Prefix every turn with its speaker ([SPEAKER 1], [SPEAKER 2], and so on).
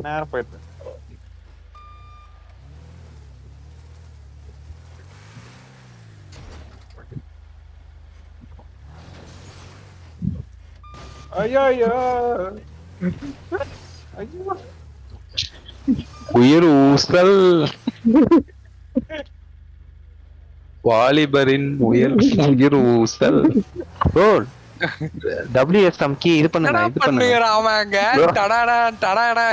[SPEAKER 1] நேரம் போயிட்டு ஐயோ ஐயோ ஐயோ
[SPEAKER 2] உயிர் ஊசல் வாலிபரின் உயிர் ஊசல் ப்ரோ. WSM கீ இது பண்ணுங்க, இது பண்ணுங்க
[SPEAKER 3] பண்ணுகிறான் அவன் அங்க.
[SPEAKER 2] bro.
[SPEAKER 3] டடாடா டடாடா.